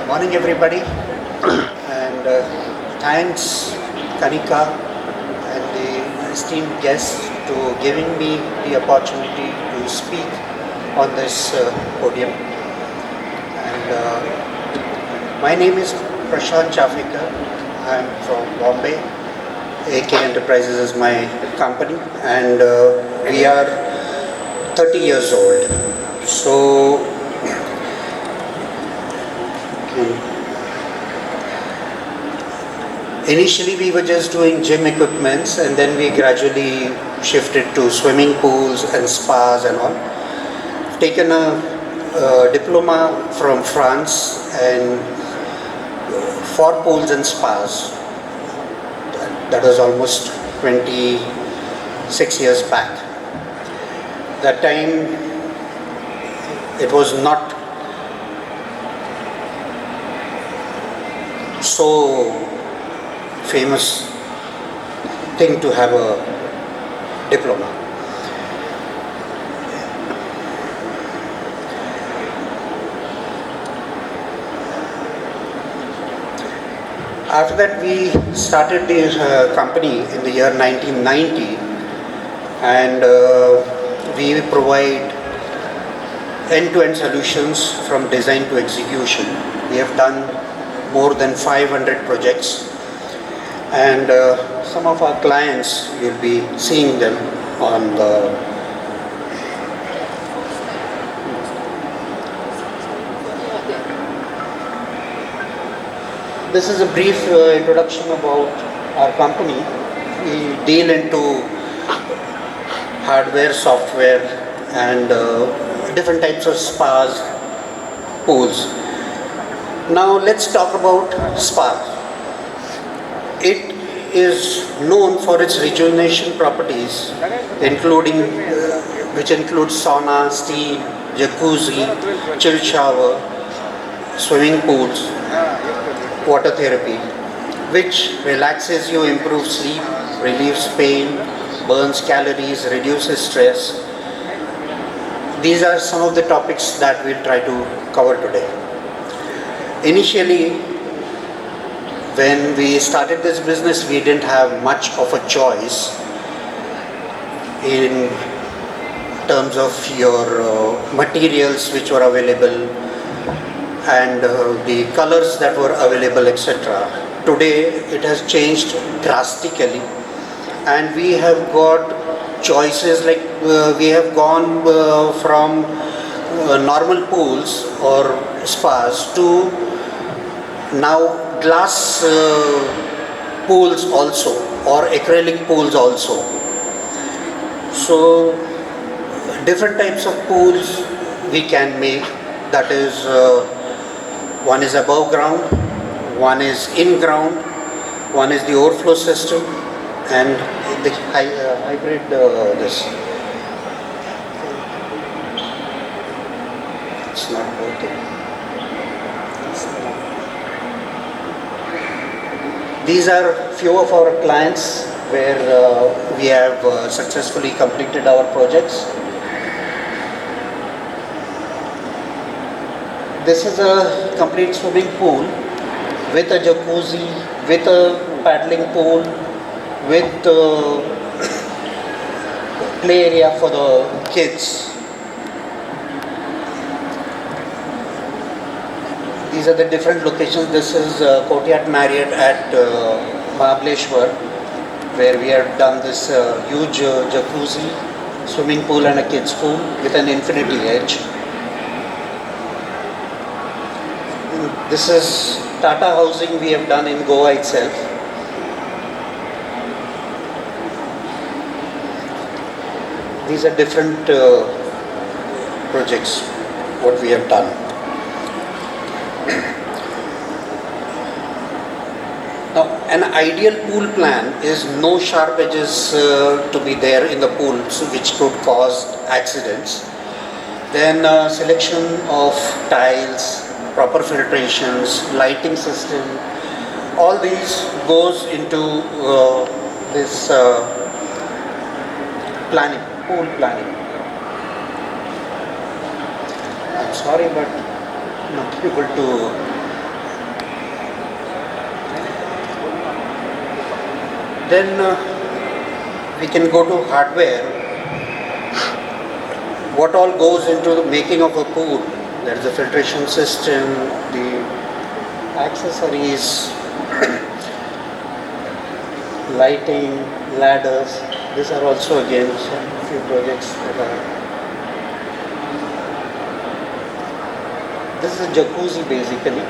Morning, everybody, and thanks, Kanika, and the esteemed guests to giving me the opportunity to speak on this podium. And my name is PRASHANT. I'm from Bombay. AK Enterprises is my company, and we are 30 years old. So initially we were just doing gym equipments, and then we gradually shifted to swimming pools and spas and all. Taken a diploma from France and for pools and spas. That was almost 26 years back. That time it was not so famous thing to have a diploma. After that, we started the company in the year 1990, and we provide end-to-end solutions from design to execution. We have done more than 500 projects, and some of our clients, you'll be seeing them on the This is a brief introduction about our company. We deal into hardware, software, and different types of spas, pools. Now let's talk about spa. It is known for its rejuvenation properties, including which includes sauna, steam, jacuzzi, chill shower, swimming pools, water therapy, which relaxes you, improves sleep, relieves pain, burns calories, reduces stress. These are some of the topics that we'll try to cover today. Initially, when we started this business, we didn't have much of a choice in terms of your materials which were available and the colors that were available, etc. Today it has changed drastically, and we have got choices like we have gone from normal pools or spas to now glass pools also, or acrylic pools also. So different types of pools we can make. That is one is above ground, one is in ground, one is the overflow system, and the hybrid this. It's not working. These are few of our clients where we have successfully completed our projects. This is a complete swimming pool with a jacuzzi, with a paddling pool, with play area for the kids. These are the different locations. This is Courtyard Marriott at Mahabaleshwar, where we have done this huge jacuzzi, swimming pool and a kids pool with an infinity edge. This is Tata housing we have done in Goa itself. These are different projects what we have done. Now, an ideal pool plan is no sharp edges to be there in the pool, which could cause accidents. Then selection of tiles, proper filtrations, lighting system, all these goes into this planning, pool planning. I'm sorry, but not able to Then we can go to hardware. What all goes into the making of a pool? There is the filtration system, the accessories, lighting, ladders. These are also again some few projects that are. This is a jacuzzi basically.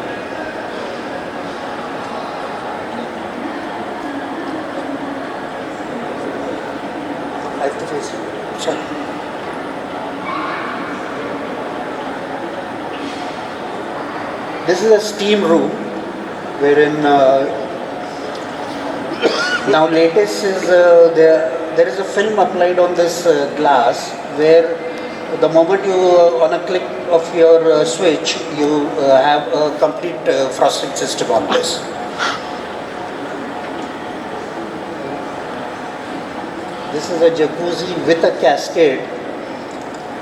I have to face it. Sorry. This is a steam room wherein now latest is there is a film applied on this glass where the moment you on a click of your switch you have a complete frosting system on this. This is a jacuzzi with a cascade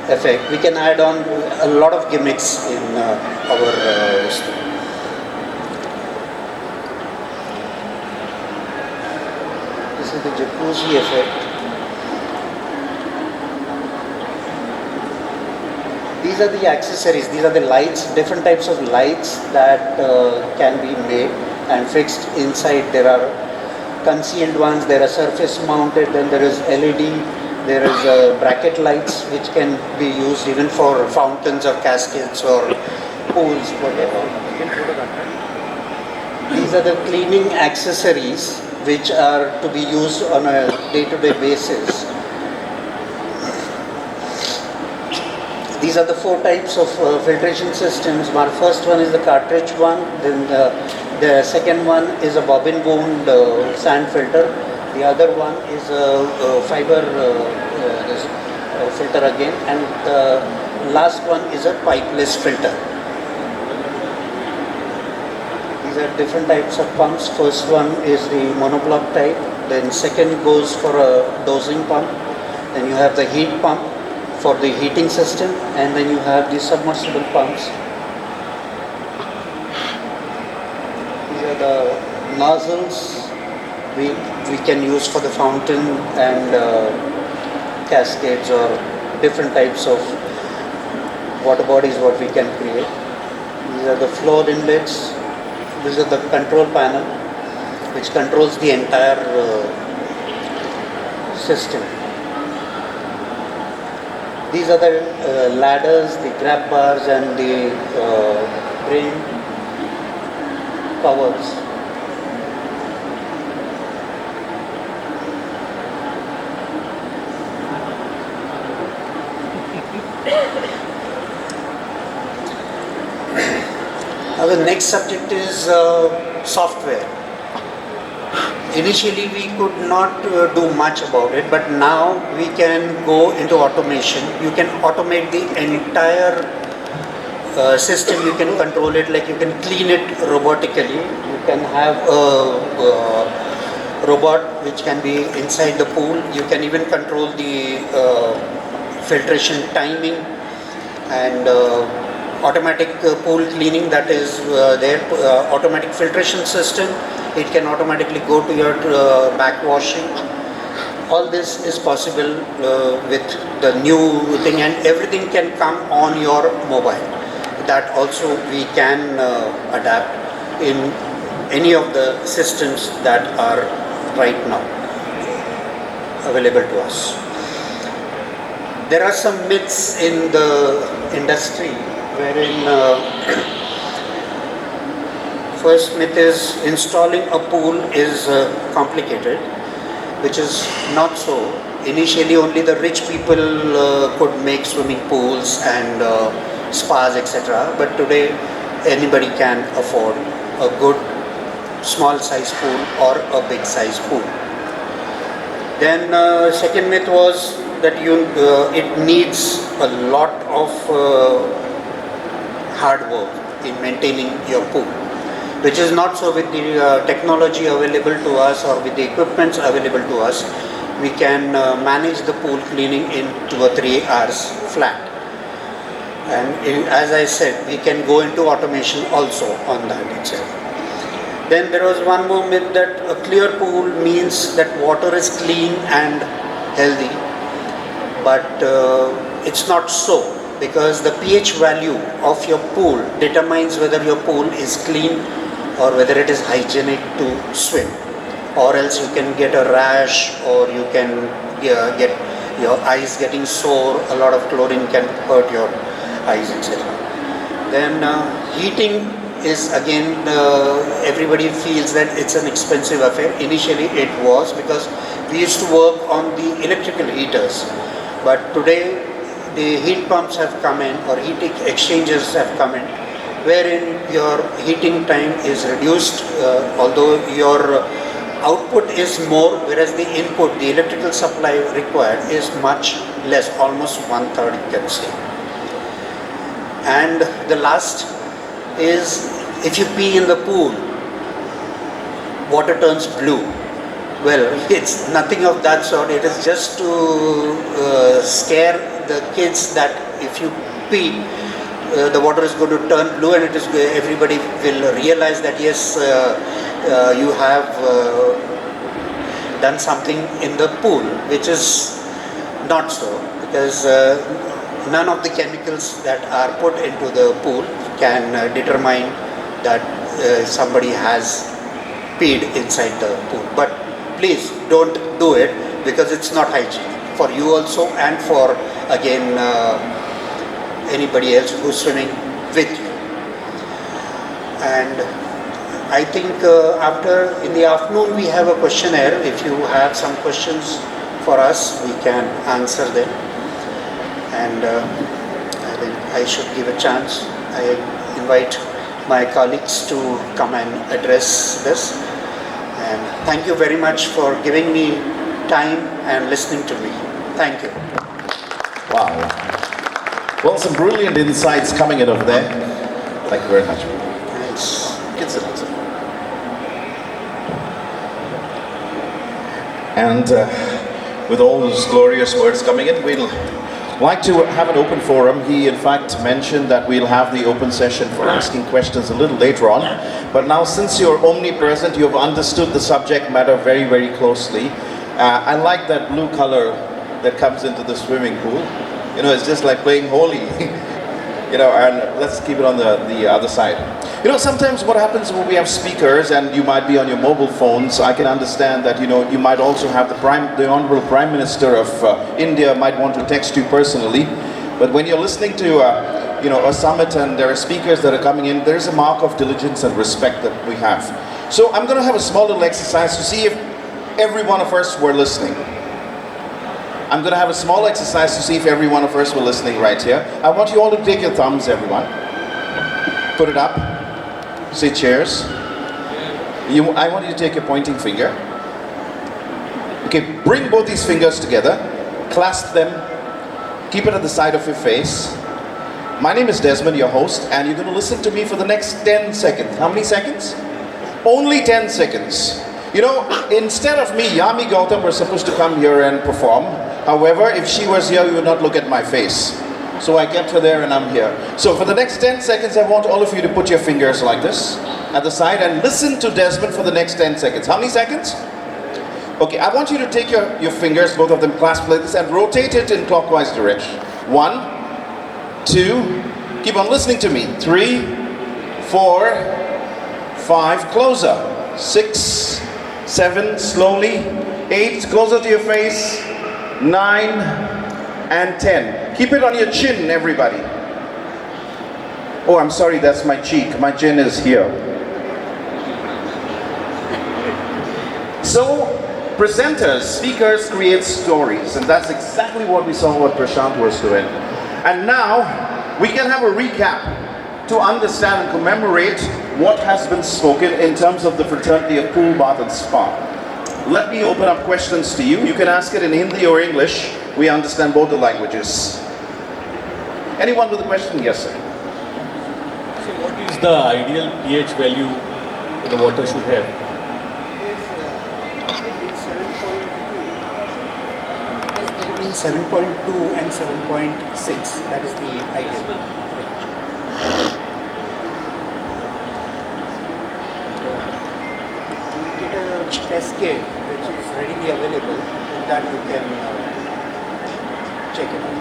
effect. We can add on a lot of gimmicks in our This is the jacuzzi effect. These are the accessories, these are the lights, different types of lights that can be made and fixed inside. There are concealed ones, there are surface mounted, then there is LED, there is bracket lights which can be used even for fountains or cascades or pools, whatever. These are the cleaning accessories which are to be used on a day-to-day basis. These are the four types of filtration systems. One first one is the cartridge one, then the second one is a bobbin wound sand filter. The other one is a fiber filter again, and the last one is a pipeless filter. These are different types of pumps. First one is the monoblock type, then second goes for a dosing pump, then you have the heat pump for the heating system, and then you have the submersible pumps. These are the nozzles we can use for the fountain and cascades or different types of water bodies what we can create. These are the floor inlets. These are the control panel which controls the entire system. These are the ladders, the grab bars and the drain covers. Now the next subject is software. Initially we could not do much about it, but now we can go into automation. You can automate the entire system. You can control it, like you can clean it robotically. You can have a robot which can be inside the pool. You can even control the filtration timing and automatic pool cleaning, that is there, automatic filtration system. It can automatically go to your backwashing. All this is possible with the new thing, and everything can come on your mobile. That also we can adapt in any of the systems that are right now available to us. There are some myths in the industry wherein first myth is installing a pool is complicated, which is not so. Initially only the rich people could make swimming pools and spas, etc. But today anybody can afford a good small size pool or a big size pool. Then second myth was that it needs a lot of hard work in maintaining your pool, which is not so. With the technology available to us or with the equipments available to us, we can manage the pool cleaning in 2 or 3 hours flat. And as I said, we can go into automation also on that itself. Then there was one more myth that a clear pool means that water is clean and healthy, but it's not so, because the pH value of your pool determines whether your pool is clean or whether it is hygienic to swim, or else you can get a rash, or you can get your eyes getting sore. A lot of chlorine can hurt your eyes, etc. Then heating is again, everybody feels that it's an expensive affair. Initially it was, because we used to work on the electrical heaters, but today the heat pumps have come in, or heat exchangers have come in, wherein your heating time is reduced, although your output is more, whereas the input, the electrical supply required, is much less, almost 1/3 you can say. And the last is, if you pee in the pool, water turns blue. Well, it's nothing of that sort. It is just to scare the kids that if you pee, the water is going to turn blue, and it is, everybody will realize that yes, you have done something in the pool, which is not so, because none of the chemicals that are put into the pool can determine that somebody has peed inside the pool. But please don't do it, because it's not hygienic for you also, and for again anybody else who's swimming with you. And I think after, in the afternoon, we have a questionnaire. If you have some questions for us, we can answer them. And I think I should give a chance. I invite my colleagues to come and address this. And thank you very much for giving me time and listening to me. Thank you. Wow. Well, some brilliant insights coming in over there. Thank you very much. Thanks. Get sit down, sir. And with all those glorious words coming in, we'll like to have an open forum. He in fact mentioned that we'll have the open session for asking questions a little later on. But now, since you're omnipresent, you've understood the subject matter very, very closely. I like that blue color that comes into the swimming pool. You know, it's just like playing holy. You know, and let's keep it on the other side. You know, sometimes what happens when we have speakers and you might be on your mobile phones, I can understand that, you know, you might also have the Honorable Prime Minister of India might want to text you personally. But when you're listening to, you know, a summit and there are speakers that are coming in, there's a mark of diligence and respect that we have. So I'm going to have a small little exercise to see if every one of us were listening. I'm going to have a small exercise to see if every one of us were listening right here. I want you all to take your thumbs, everyone. Put it up. Say cheers. I want you to take your pointing finger. Okay, bring both these fingers together. Clasp them. Keep it at the side of your face. My name is Desmond, your host, and you're going to listen to me for the next 10 seconds. How many seconds? Only 10 seconds. You know, instead of me, Yami Gautam was supposed to come here and perform. However, if she was here, you would not look at my face. So I kept her there and I'm here. So for the next 10 seconds, I want all of you to put your fingers like this at the side and listen to Desmond for the next 10 seconds. How many seconds? Okay, I want you to take your fingers, both of them clasped like this, and rotate it in clockwise direction. 1, 2, keep on listening to me. 3, 4, 5, closer. 6, 7, slowly. 8, closer to your face. 9 and 10. Keep it on your chin, everybody. Oh, I'm sorry, that's my cheek. My chin is here. So, presenters, speakers create stories, and that's exactly what we saw what Prashant was doing. And now, we can have a recap to understand and commemorate what has been spoken in terms of the fraternity of pool, bath and spa. Let me open up questions to you. You can ask it in Hindi or English. We understand both the languages. Anyone with a question? Yes, sir. So what is the ideal pH value the water should have? Between 7.2 and 7.6. That is the ideal. test kit which is readily available. With that you can check it out.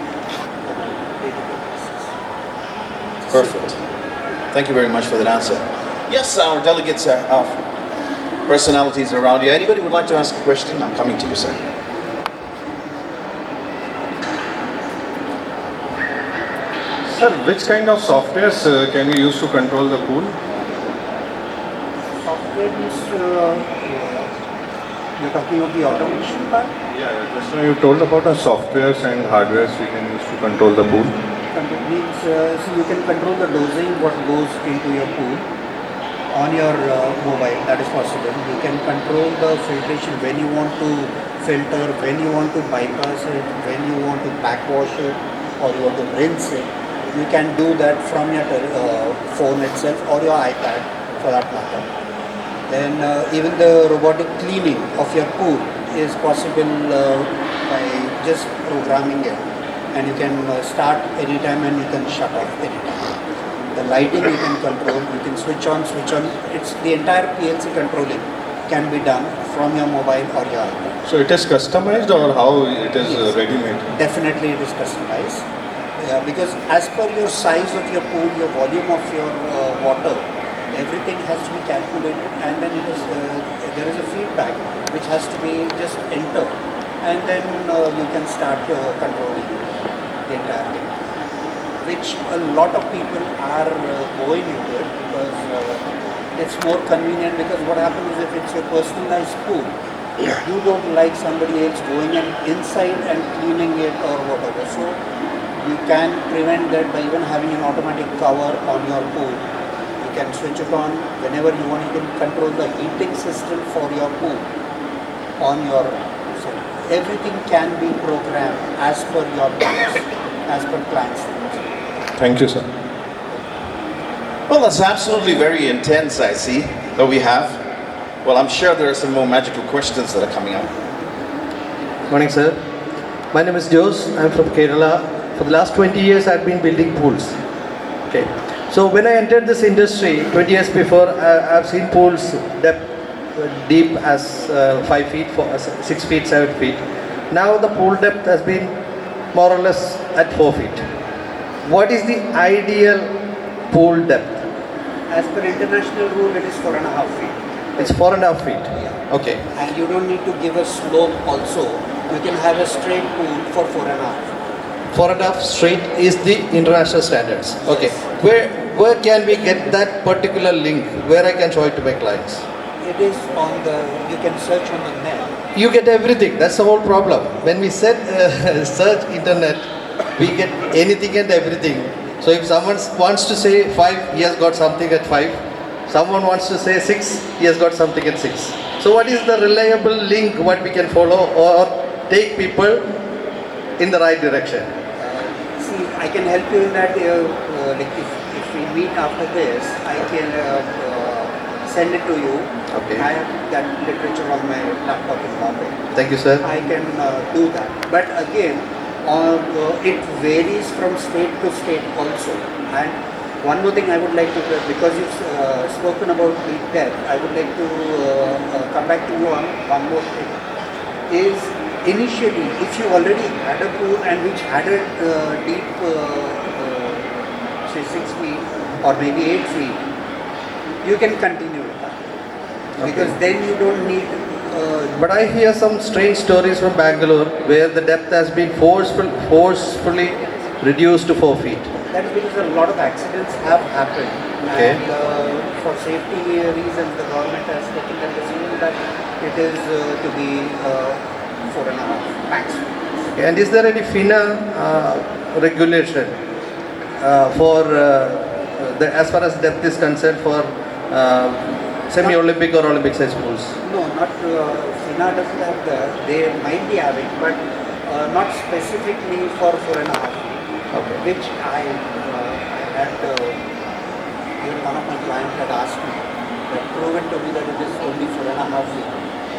Perfect. Thank you very much for that answer. Yes, our delegates are personalities around here. Anybody would like to ask a question? I'm coming to you, sir. Sir, which kind of softwares can you use to control the pool? Software is you're talking of the automation part? Yeah, just now you told about the softwares and hardwares we can use to control the pool. Means so you can control the dosing what goes into your pool on your mobile. That is possible. You can control the filtration when you want to filter, when you want to bypass it, when you want to backwash it, or you want to rinse it. You can do that from your phone itself or your iPad for that matter. Then even the robotic cleaning of your pool is possible by just programming it, and you can start anytime and you can shut off anytime. The lighting you can control, you can switch on, switch on. It's the entire PLC controlling can be done from your mobile or your iPad. So it is customized or how it is Yes. ready-made? Definitely it is customized. Because as per your size of your pool, your volume of your water, everything has to be calculated, and then it is there is a feedback which has to be just entered, and then you can start controlling the entire thing, which a lot of people are going into it because it's more convenient. Because what happens is if it's your personalized pool, you don't like somebody else going and inside and cleaning it or whatever. So you can prevent that by even having an automatic cover on your pool. You can switch it on whenever you want. You can control the heating system for your pool on your. So everything can be programmed as per your needs, as per client's needs. Thank you, sir. Well, that's absolutely very intense, I see, that we have. Well, I'm sure there are some more magical questions that are coming up. Morning, sir. My name is Jose. I'm from Kerala. For the last 20 years, I've been building pools. Okay. So when I entered this industry 20 years before, I've seen pools depth deep as 5 feet, 6 feet, 7 feet. Now the pool depth has been more or less at 4 feet. What is the ideal pool depth? As per international rule, it is 4.5 feet. It's 4.5 feet. Okay. And you don't need to give a slope also. You can have a straight pool for 4.5. 4.5 straight is the international standards. Okay. Where can we get that particular link where I can show it to my clients? It is on the, you can search on the net. You get everything. That's the whole problem. When we said search internet, we get anything and everything. So if someone wants to say 5, he has got something at 5. Someone wants to say 6, he has got something at 6. So what is the reliable link what we can follow or take people in the right direction? See, I can help you in that. Like if we meet after this, I can send it to you. Okay. I have that literature on my laptop in Bombay. Thank you, sir. I can do that. But again, it varies from state to state also. And one more thing I would like to, because you've spoken about the depth, I would like to come back to you on one more thing. Is initially, if you already had a pool and which had a deep, say 6 feet or maybe 8 feet, you can continue with that. Because then you don't need. But I hear some strange stories from Bangalore where the depth has been forcefully reduced to 4 feet. That is because a lot of accidents have happened. Okay. And for safety reasons, the government has taken the decision that it is to be 4.5 max. And is there any FINA regulation for as far as depth is concerned for semi-Olympic or Olympic size pools? No, not FINA doesn't have that. They might be having, but not specifically for 4.5 feet. Okay. Which I had, even one of my clients had asked me, that proven to me that it is only 4.5 feet.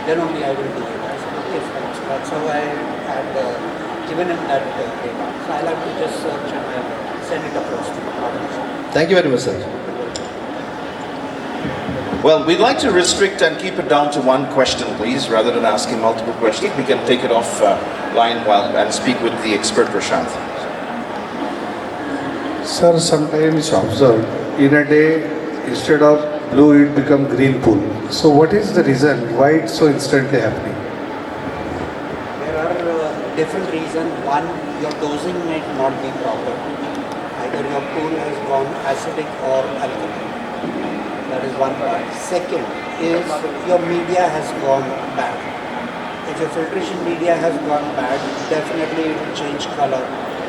Then only I will do it. I said, okay, fine. So that's how I had given him that data. So I'll have to just search and I'll send it across to you. Thank you very much, sir. Well, we'd like to restrict and keep it down to one question, please, rather than asking multiple questions. We can take it off line and speak with the expert, Prashant. Sir, sometimes observed in a day, instead of blue, it become green pool. So what is the reason? Why it's so instantly happening? There are different reasons. One, your dosing might not be proper. Either your pool has gone acidic or alkaline. That is one part. Second is your media has gone bad. If your filtration media has gone bad, definitely it will change color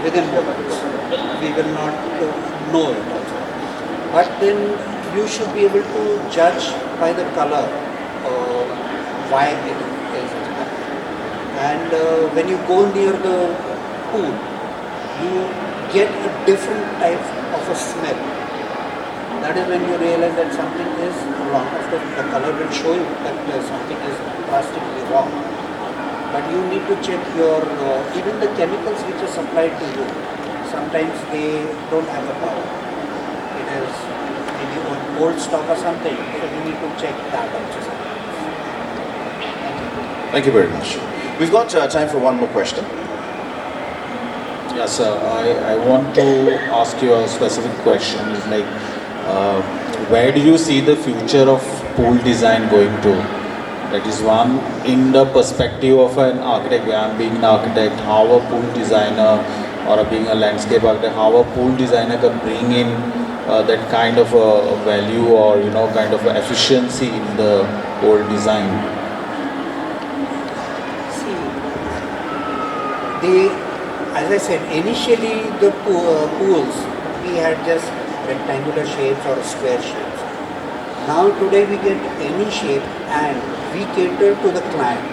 within moments. We will not know it also. But then you should be able to judge by the color why it is happening. And when you go near the pool, you get a different type of a smell. That is when you realize that something is wrong. Of course, the color will show you that something is drastically wrong. But you need to check your, even the chemicals which are supplied to you, sometimes they don't have the power. It is maybe old stock or something, so you need to check that also. Thank you very much. We've got time for one more question. Yes, sir. I want to ask you a specific question. It's like, where do you see the future of pool design going to? That is one, in the perspective of an architect, where I'm being an architect, how a pool designer or being a landscape architect, how a pool designer can bring in that kind of a value or kind of a efficiency in the whole design. See, as I said, initially the pools, we had just rectangular shapes or square shapes. Now today we get any shape and we cater to the client.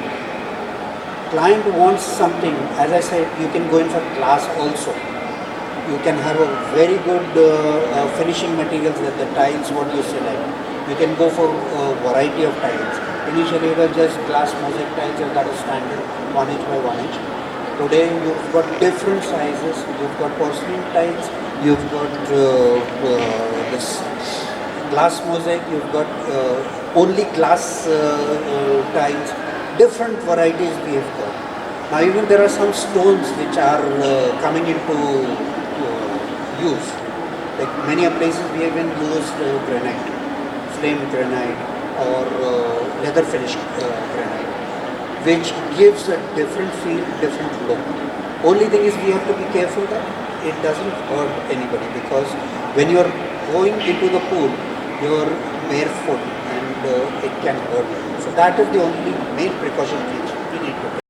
Client wants something, as I said, you can go in for glass also. You can have a very good finishing materials with the tiles what you select. You can go for a variety of tiles. Initially it was just glass mosaic tiles that is standard 1 inch by 1 inch. Today you've got different sizes, you've got porcelain tiles, you've got this glass mosaic, you've got only glass tiles, different varieties we have got. Now even there are some stones which are coming into use. Like many places we even used granite, flame granite or leather finish granite, which gives a different feel, different look. Only thing is we have to be careful that it doesn't hurt anybody, because when you are going into the pool, you are barefoot and it can hurt you. So that is the only main precaution which we need to take.